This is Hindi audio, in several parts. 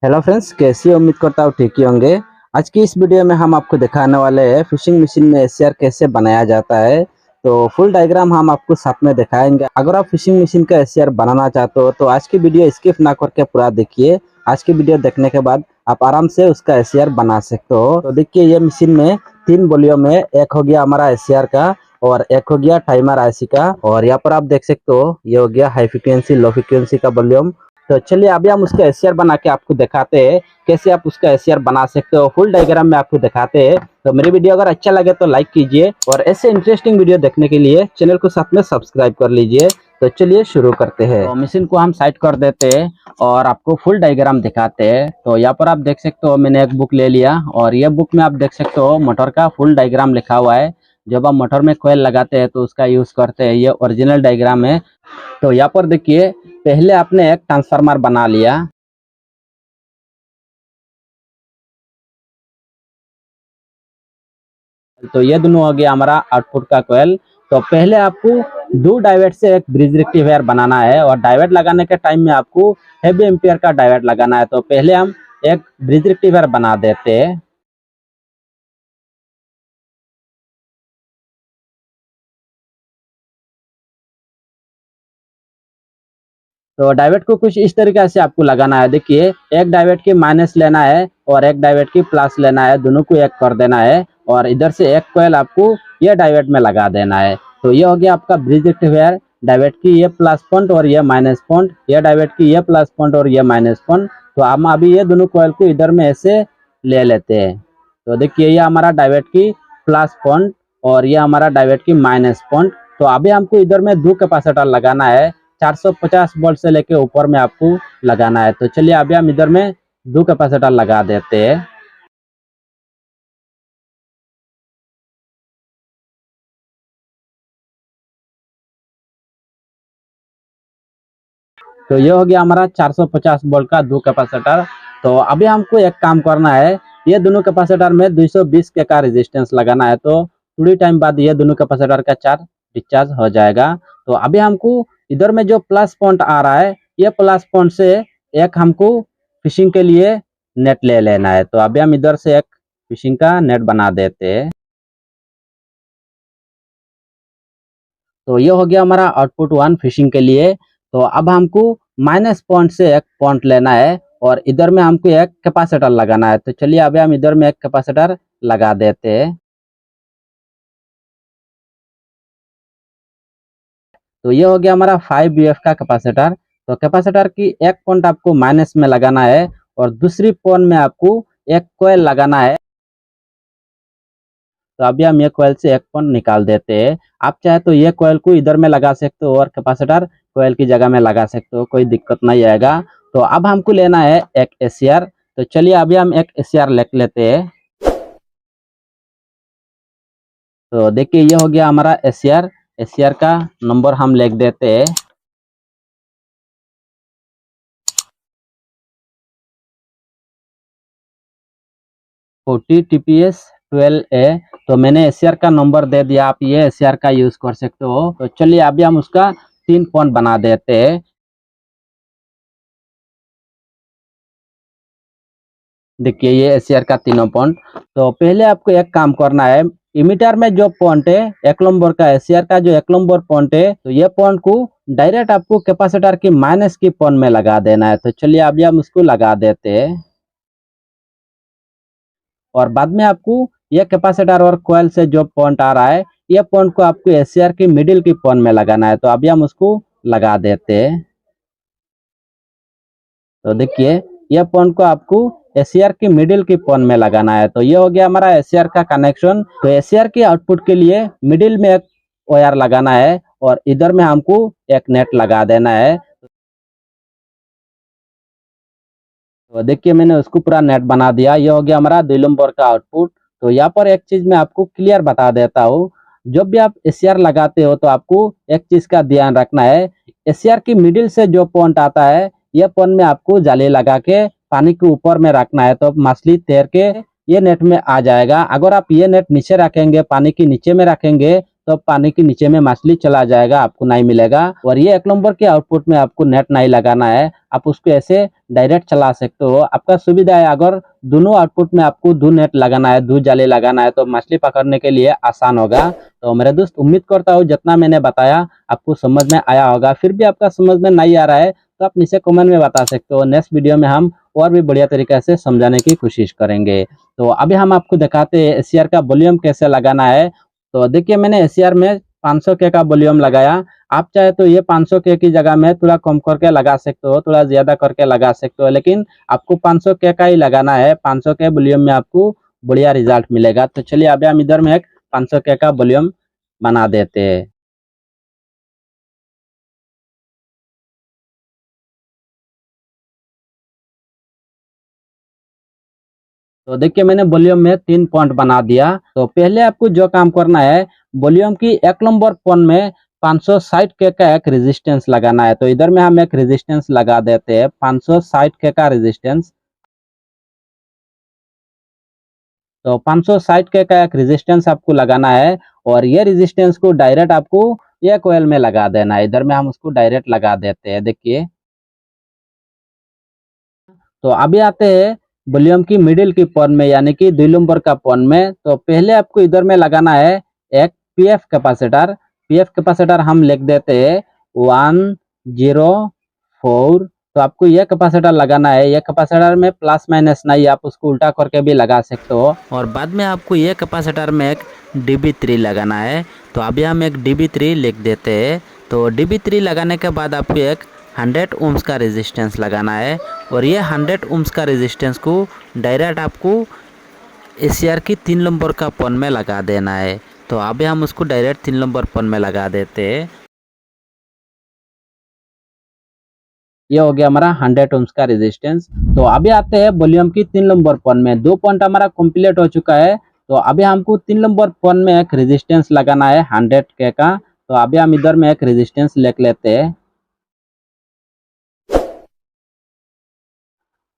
हेलो फ्रेंड्स, कैसे हो? उम्मीद करता हूँ ठीक ही होंगे। आज की इस वीडियो में हम आपको दिखाने वाले हैं फिशिंग मशीन में एसीआर कैसे बनाया जाता है। तो फुल डायग्राम हम आपको साथ में दिखाएंगे। अगर आप फिशिंग मशीन का एसीआर बनाना चाहते हो तो आज की वीडियो स्किप ना करके पूरा देखिए। आज की वीडियो देखने के बाद आप आराम से उसका एसीआर बना सकते हो। तो देखिए, ये मशीन में तीन वॉल्यूम है। एक हो गया हमारा एसीआर का और एक हो गया टाइमर आईसी का, और यहाँ पर आप देख सकते हो ये हो गया हाई फ्रिक्वेंसी लो फ्रिक्वेंसी का वॉल्यूम। तो चलिए अभी हम उसका एसीआर बना के आपको दिखाते हैं कैसे आप उसका एसीआर बना सकते हो। फुल डायग्राम में आपको दिखाते हैं। तो मेरी वीडियो अगर अच्छा लगे तो लाइक कीजिए और ऐसे इंटरेस्टिंग वीडियो देखने के लिए चैनल को साथ में सब्सक्राइब कर लीजिए। तो चलिए शुरू करते हैं। तो मशीन को हम साइड कर देते हैं और आपको फुल डायग्राम दिखाते हैं। तो यहाँ पर आप देख सकते हो मैंने एक बुक ले लिया और ये बुक में आप देख सकते हो मोटर का फुल डायग्राम लिखा हुआ है। जब आप मोटर में कोयल लगाते हैं तो उसका यूज करते हैं। ये ओरिजिनल डायग्राम है। तो यहाँ पर देखिए, पहले आपने एक ट्रांसफार्मर बना लिया। तो ये दोनों हो गया हमारा आउटपुट का कोयल। तो पहले आपको दो डायोड से एक ब्रिज रेक्टिफायर बनाना है और डायोड लगाने के टाइम में आपको हेवी एम्पियर का डायोड लगाना है। तो पहले हम एक ब्रिज रेक्टिफायर बना देते हैं। तो डायोड को कुछ इस तरीके से आपको लगाना है। देखिए, एक डायोड की माइनस लेना है और एक डायोड की प्लस लेना है, दोनों को एक कर देना है और इधर से एक कॉइल आपको ये डायोड में लगा देना है। तो ये हो गया आपका ब्रिज रेक्टिफायर। डायोड की ये प्लस पॉइंट और ये माइनस पॉइंट, ये डायोड की ये प्लस पॉइंट और ये माइनस पॉइंट। तो हम अभी ये दोनों कॉइल को इधर में ऐसे ले लेते हैं। तो देखिए, ये हमारा डायोड की प्लस पॉइंट और ये हमारा डायोड की माइनस पॉइंट। तो अभी हमको इधर में दो कैपेसिटर लगाना है। 450 वोल्ट से लेके ऊपर में आपको लगाना है। तो चलिए अभी हम इधर में दो कैपेसिटर लगा देते हैं। तो ये हो गया हमारा 450 वोल्ट का दो कैपेसिटर। तो अभी हमको एक काम करना है, ये दोनों कैपेसिटर में 220 के का रेजिस्टेंस लगाना है। तो थोड़ी टाइम बाद ये दोनों कैपेसिटर का चार्ज डिस्चार्ज हो जाएगा। तो अभी हमको इधर में जो प्लस पॉइंट आ रहा है, ये प्लस पॉइंट से एक हमको फिशिंग के लिए नेट ले लेना है। तो अभी हम इधर से एक फिशिंग का नेट बना देते हैं। तो ये हो गया हमारा आउटपुट वन फिशिंग के लिए। तो अब हमको माइनस पॉइंट से एक पॉइंट लेना है और इधर में हमको एक कैपेसिटर लगाना है। तो चलिए अभी हम इधर में एक कैपेसिटर लगा देते हैं। तो ये हो गया हमारा 5 VF का कैपेसिटर। तो कैपेसिटर की एक पॉइंट आपको माइनस में लगाना है और दूसरी पॉइंट में आपको एक कोयल लगाना है। तो अभी हम ये कोयल से एक पॉइंट निकाल देते हैं। आप चाहे तो ये कोयल को इधर में लगा सकते हो और कैपेसिटर कोयल की जगह में लगा सकते हो, कोई दिक्कत नहीं आएगा। तो अब हमको लेना है एक एसीआर। तो चलिए अभी हम एक एसीआर लिख लेते हैं। तो देखिए, ये हो गया हमारा एसीआर। एसीआर का नंबर हम लिख देते हैं। 40 TPS 12A। तो मैंने एसीआर का नंबर दे दिया, आप ये एसीआर का यूज कर सकते हो। तो चलिए अभी हम उसका 3 पॉइंट बना देते हैं। देखिए, ये एसीआर का तीनों पॉइंट। तो पहले आपको एक काम करना है, इमीटर में जो पॉइंट है एक नंबर का, एसीआर का जो एक नंबर पॉइंट है, तो ये पॉइंट को डायरेक्ट आपको कैपेसिटर की माइनस की पॉइंट में लगा देना है। तो चलिए अभी हम उसको लगा देते हैं और बाद में आपको ये कैपेसिटर और कोयल से जो पॉइंट आ रहा है, ये पॉइंट को आपको एसीआर की मिडिल की पॉइंट में लगाना है। तो अभी हम उसको लगा देते हैं। तो देखिए, ये पॉइंट को आपको एसीआर की मिडिल की पॉइंट में लगाना है। तो ये हो गया हमारा एसीआर का कनेक्शन। तो एसीआर की आउटपुट के लिए मिडिल में एक वायर लगाना है और इधर में हमको एक नेट लगा देना है। तो देखिए, मैंने उसको पूरा नेट बना दिया। ये हो गया हमारा 2 नंबर का आउटपुट। तो यहाँ पर एक चीज मैं आपको क्लियर बता देता हूँ, जब भी आप एसीआर लगाते हो तो आपको एक चीज का ध्यान रखना है। एसीआर की मिडिल से जो पॉइंट आता है, ये पॉइंट में आपको जाली लगा के पानी के ऊपर में रखना है। तो मछली तैर के ये नेट में आ जाएगा। अगर आप ये नेट नीचे रखेंगे, पानी के नीचे में रखेंगे, तो पानी के नीचे में मछली चला जाएगा, आपको नहीं मिलेगा। और ये 1 नंबर के आउटपुट में आपको नेट नहीं लगाना है, आप उसको ऐसे डायरेक्ट चला सकते हो, आपका सुविधा है। अगर दोनों आउटपुट में आपको 2 नेट लगाना है, 2 जाले लगाना है, तो मछली पकड़ने के लिए आसान होगा। तो मेरे दोस्त, उम्मीद करता हूँ जितना मैंने बताया आपको समझ में आया होगा। फिर भी आपका समझ में नहीं आ रहा है तो आप नीचे कमेंट में बता सकते हो। नेक्स्ट वीडियो में हम और भी बढ़िया तरीके से समझाने की कोशिश करेंगे। तो अभी हम आपको दिखाते हैं एसीआर का वॉल्यूम कैसे लगाना है। तो देखिए, मैंने एसीआर में 500 के का वॉल्यूम लगाया। आप चाहे तो ये 500 के की जगह में थोड़ा कम करके लगा सकते हो, थोड़ा ज्यादा करके लगा सकते हो, लेकिन आपको 500 के का ही लगाना है। 500 के वॉल्यूम में आपको बढ़िया रिजल्ट मिलेगा। तो चलिए अभी हम इधर में एक 500 के का वॉल्यूम बना देते हैं। तो देखिए, मैंने वॉल्यूम में 3 पॉइंट बना दिया। तो पहले आपको जो काम करना है, वॉल्यूम की 1 नंबर पॉइंट में 560 के का एक रेजिस्टेंस लगाना है। तो इधर में हम एक रेजिस्टेंस लगा देते हैं, 560 के का रेजिस्टेंस। तो 560 के का एक रेजिस्टेंस आपको लगाना है और ये रेजिस्टेंस को डायरेक्ट आपको ये कोयल में लगा देना है। इधर में हम उसको डायरेक्ट लगा देते हैं, देखिए। तो अभी आते हैं वॉल्यूम की मिडिल की पॉइंट में, यानी कि 2 नंबर का पॉइंट में। तो पहले आपको इधर में लगाना है एक पीएफ कैपेसिटर। पीएफ कैपेसिटर हम लिख देते हैं 104। तो आपको यह कैपेसिटर लगाना है। यह कैपेसिटर में प्लस माइनस नहीं, आप उसको उल्टा करके भी लगा सकते हो। और बाद में आपको यह कैपेसिटर में एक DB3 लगाना है। तो अभी हम एक DB3 लिख देते हैं। तो DB3 लगाने के बाद आपको एक 100 ओम्स का रेजिस्टेंस लगाना है और ये 100 ओम्स का रेजिस्टेंस को डायरेक्ट आपको एसीआर की 3 नंबर का पॉइंट में लगा देना है। तो अभी हम उसको डायरेक्ट 3 नंबर पॉइंट में लगा देते हैं। ये हो गया हमारा 100 ओम्स का रेजिस्टेंस। तो अभी आते हैं वॉल्यूम की 3 नंबर पॉइंट में। 2 पॉइंट हमारा कंप्लीट हो चुका है। तो अभी हमको 3 नंबर पॉइंट में एक रेजिस्टेंस लगाना है 100 के का। तो अभी हम इधर में एक रेजिस्टेंस लिख लेते हैं।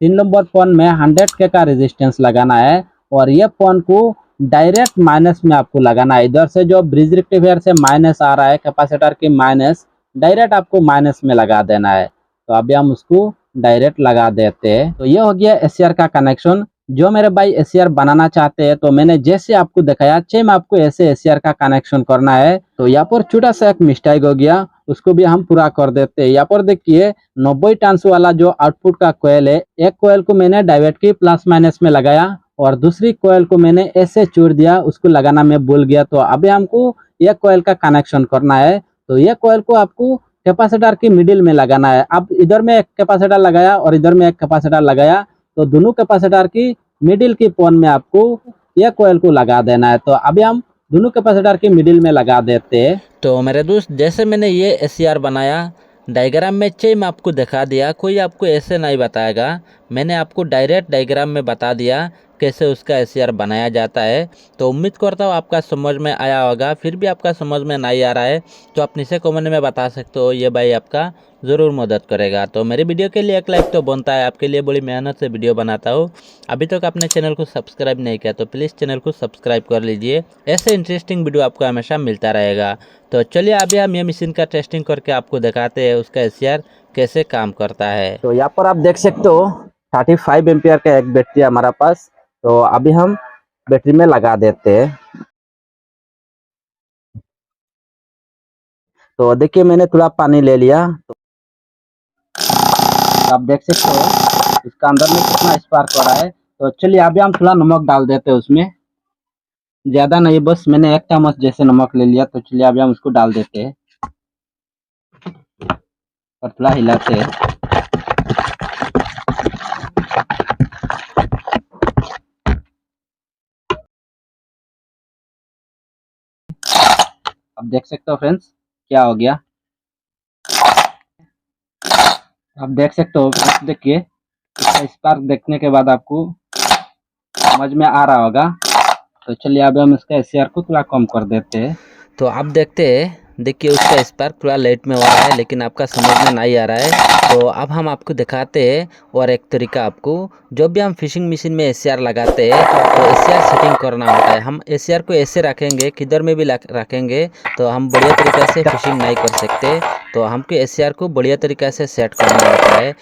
3 नंबर पॉइंट में 100 के का रेजिस्टेंस लगाना है और ये पॉइंट को डायरेक्ट माइनस में आपको लगाना है। इधर से जो ब्रिज रेक्टिफायर से माइनस आ रहा है, कैपेसिटर की माइनस, डायरेक्ट आपको माइनस में लगा देना है। तो अभी हम उसको डायरेक्ट लगा देते हैं। तो ये हो गया एसीआर का कनेक्शन। जो मेरे भाई एसीआर बनाना चाहते हैं, तो मैंने जैसे आपको दिखाया सेम आपको ऐसे एसीआर का कनेक्शन करना है। तो यहाँ पर छोटा सा एक मिस्टेक हो गया, उसको भी हम पूरा कर देते हैं। यहाँ पर देखिए 90 टर्न्स वाला जो आउटपुट का कोयल है, एक कोयल को मैंने डाइवर्ट की प्लस माइनस में लगाया और दूसरी कोयल को मैंने ऐसे छोड़ दिया, उसको लगाना मैं भूल गया। तो अभी हमको एक कोयल का कनेक्शन करना है। तो ये कोयल को आपको कैपेसिटर की मिडिल में लगाना है। अब इधर में एक कैपेसिटर लगाया और इधर में एक कैपेसिटर लगाया, तो दोनों कैपेसिटर की मिडिल की पॉइंट में आपको ये कोयल को लगा देना है। तो अभी हम दोनों कैपेसिटर के मिडिल में लगा देते हैं। तो मेरे दोस्त, जैसे मैंने ये एसीआर बनाया, डायग्राम में सेम आपको दिखा दिया, कोई आपको ऐसे नहीं बताएगा। मैंने आपको डायरेक्ट डायग्राम में बता दिया कैसे उसका एसीआर बनाया जाता है। तो उम्मीद करता हूँ आपका समझ में आया होगा। फिर भी आपका समझ में नहीं आ रहा है तो आप नीचे कमेंट में बता सकते हो, ये भाई आपका ज़रूर मदद करेगा। तो मेरी वीडियो के लिए एक लाइक तो बनता है, आपके लिए बड़ी मेहनत से वीडियो बनाता हूँ। अभी तक आपने चैनल को सब्सक्राइब नहीं किया तो प्लीज़ चैनल को सब्सक्राइब कर लीजिए, ऐसे इंटरेस्टिंग वीडियो आपको हमेशा मिलता रहेगा। तो चलिए अभी हम ये मशीन का टेस्टिंग करके आपको दिखाते हैं उसका एसीआर कैसे काम करता है। तो यहाँ पर आप देख सकते हो 35 एम्पियर का एक बैटरी हमारा पास। तो अभी हम बैटरी में लगा देते हैं। तो देखिए, मैंने थोड़ा पानी ले लिया। तो आप देख सकते हो इसका अंदर में कितना स्पार्क हो रहा है। तो चलिए अभी हम थोड़ा नमक डाल देते हैं उसमें, ज्यादा नहीं, बस मैंने 1 चम्मच जैसे नमक ले लिया। तो चलिए अभी हम उसको डाल देते हैं और थोड़ा हिलाते हैं। अब देख सकते हो फ्रेंड्स क्या हो गया। आप देख सकते हो, देखिए इसका स्पार्क देखने के बाद आपको समझ में आ रहा होगा। तो चलिए अभी हम इसका एसीआर को थोड़ा कम कर देते हैं। तो आप देखते हैं, देखिए उसका स्पार्क थोड़ा लेट में हो रहा है, लेकिन आपका समझ में नहीं आ रहा है तो अब हम आपको दिखाते हैं और एक तरीका आपको, जब भी हम फिशिंग मशीन में एसीआर लगाते हैं तो एसीआर सेटिंग करना होता है। हम एसीआर को ऐसे रखेंगे, किधर में भी रखेंगे तो हम बढ़िया तरीक़ा से फिशिंग नहीं कर सकते। तो हमको एसीआर को बढ़िया तरीक़ा से सेट करना होता है।